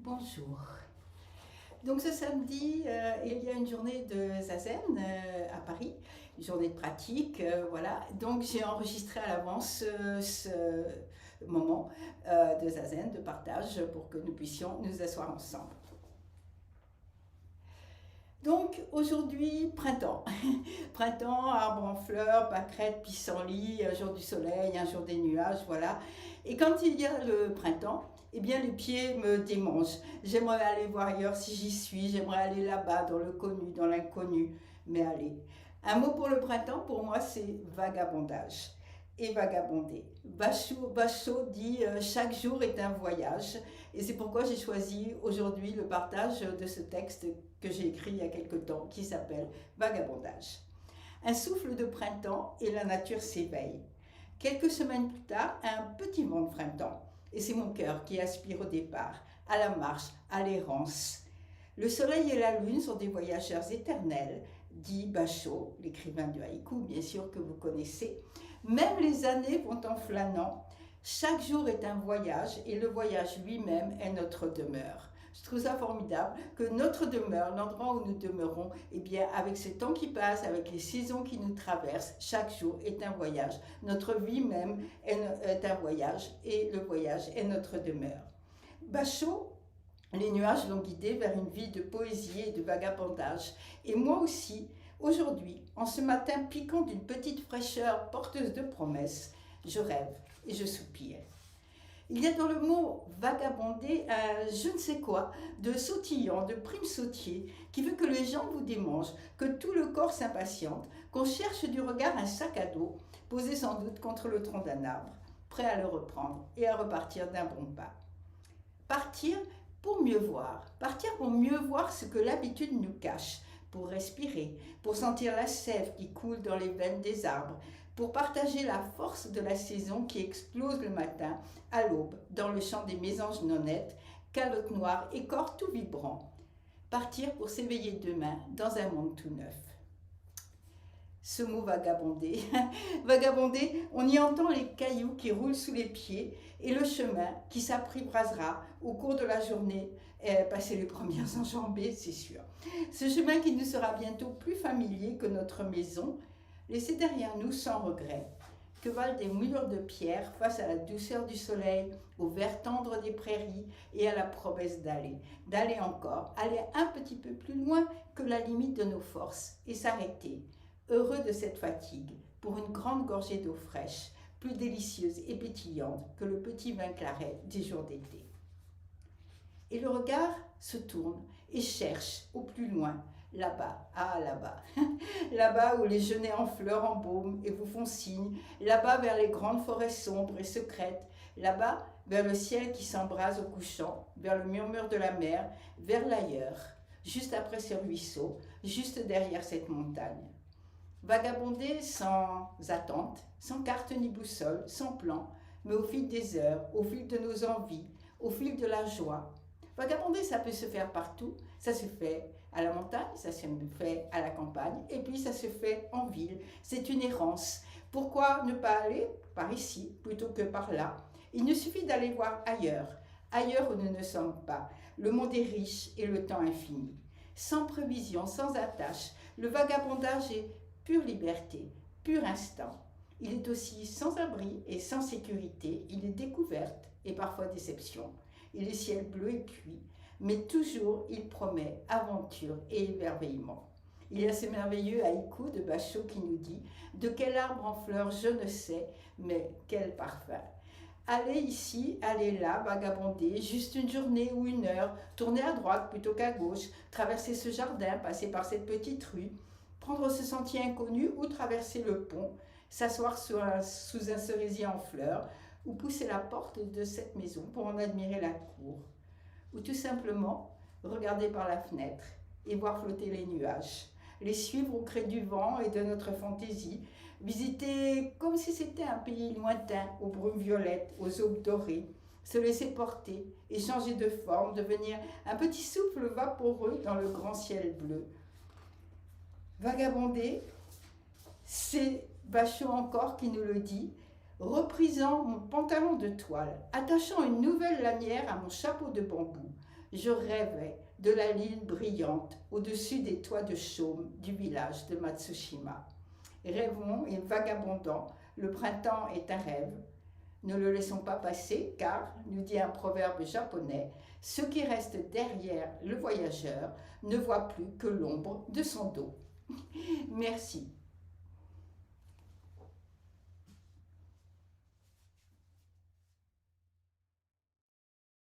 Bonjour. Donc ce samedi, il y a une journée de Zazen à Paris, une journée de pratique, voilà. Donc j'ai enregistré à l'avance ce moment de Zazen, de partage, pour que nous puissions nous asseoir ensemble. Donc aujourd'hui, printemps. Printemps, arbres en fleurs, pâquerettes, pissenlits, un jour du soleil, un jour des nuages, voilà. Et quand il y a le printemps, eh bien les pieds me démangent. J'aimerais aller voir ailleurs si j'y suis, j'aimerais aller là-bas, dans le connu, dans l'inconnu, mais allez. Un mot pour le printemps, pour moi, c'est vagabondage. Et vagabonder. Bachot dit chaque jour est un voyage. Et c'est pourquoi j'ai choisi aujourd'hui le partage de ce texte que j'ai écrit il y a quelque temps, qui s'appelle Vagabondage. Un souffle de printemps et la nature s'éveille. Quelques semaines plus tard, un petit vent de printemps. Et c'est mon cœur qui aspire au départ, à la marche, à l'errance. Le soleil et la lune sont des voyageurs éternels, dit Bachot, l'écrivain du haïku, bien sûr que vous connaissez. Même les années vont en flânant. Chaque jour est un voyage et le voyage lui-même est notre demeure. Je trouve ça formidable que notre demeure, l'endroit où nous demeurons, eh bien, avec ce temps qui passe, avec les saisons qui nous traversent, chaque jour est un voyage. Notre vie même est un voyage et le voyage est notre demeure. Bachot, les nuages l'ont guidé vers une vie de poésie et de vagabondage. Et moi aussi, aujourd'hui, en ce matin piquant d'une petite fraîcheur porteuse de promesses, je rêve et je soupire. Il y a dans le mot vagabonder un je ne sais quoi de sautillant, de prime sautier, qui veut que les jambes vous démangent, que tout le corps s'impatiente, qu'on cherche du regard un sac à dos, posé sans doute contre le tronc d'un arbre, prêt à le reprendre et à repartir d'un bon pas. Partir pour mieux voir ce que l'habitude nous cache, pour respirer, pour sentir la sève qui coule dans les veines des arbres, pour partager la force de la saison qui explose le matin, à l'aube, dans le champ des mésanges nonnettes, calottes noires et corps tout vibrants. Partir pour s'éveiller demain dans un monde tout neuf. Ce mot vagabonder, vagabonder, on y entend les cailloux qui roulent sous les pieds et le chemin qui s'apprivoisera au cours de la journée, passer les premières enjambées, c'est sûr. Ce chemin qui nous sera bientôt plus familier que notre maison, laissé derrière nous sans regret, que valent des murs de pierre face à la douceur du soleil, au vert tendre des prairies et à la promesse d'aller encore, aller un petit peu plus loin que la limite de nos forces et s'arrêter, heureux de cette fatigue, pour une grande gorgée d'eau fraîche, plus délicieuse et pétillante que le petit vin claret des jours d'été. Et le regard se tourne et cherche au plus loin, là-bas, là-bas, là-bas où les genêts en fleurs embaument et vous font signe, là-bas vers les grandes forêts sombres et secrètes, là-bas vers le ciel qui s'embrase au couchant, vers le murmure de la mer, vers l'ailleurs, juste après ce ruisseau, juste derrière cette montagne. Vagabonder sans attente, sans carte ni boussole, sans plan, mais au fil des heures, au fil de nos envies, au fil de la joie. Vagabonder, ça peut se faire partout. Ça se fait à la montagne, ça se fait à la campagne, et puis ça se fait en ville. C'est une errance. Pourquoi ne pas aller par ici plutôt que par là? Il ne suffit d'aller voir ailleurs, ailleurs où nous ne sommes pas. Le monde est riche et le temps infini. Sans prévision, sans attache, le vagabondage est pure liberté, pur instant. Il est aussi sans abri et sans sécurité. Il est découverte et parfois déception. Il est ciel bleu et pluie, mais toujours il promet aventure et émerveillement. Il y a ce merveilleux haïku de Bachot qui nous dit « De quel arbre en fleurs je ne sais, mais quel parfum !» Allez ici, allez là, vagabonder, juste une journée ou une heure, tourner à droite plutôt qu'à gauche, traverser ce jardin, passer par cette petite rue, prendre ce sentier inconnu ou traverser le pont, s'asseoir sous un cerisier en fleurs, ou pousser la porte de cette maison pour en admirer la cour, ou tout simplement regarder par la fenêtre et voir flotter les nuages, les suivre au gré du vent et de notre fantaisie, visiter comme si c'était un pays lointain, aux brumes violettes, aux aubes dorées, se laisser porter et changer de forme, devenir un petit souffle vaporeux dans le grand ciel bleu. Vagabonder, c'est Bachot encore qui nous le dit, reprisant mon pantalon de toile, attachant une nouvelle lanière à mon chapeau de bambou, je rêvais de la lune brillante au-dessus des toits de chaume du village de Matsushima. Rêvons et vagabondons, le printemps est un rêve. Ne le laissons pas passer car, nous dit un proverbe japonais, ce qui reste derrière le voyageur ne voit plus que l'ombre de son dos. Merci.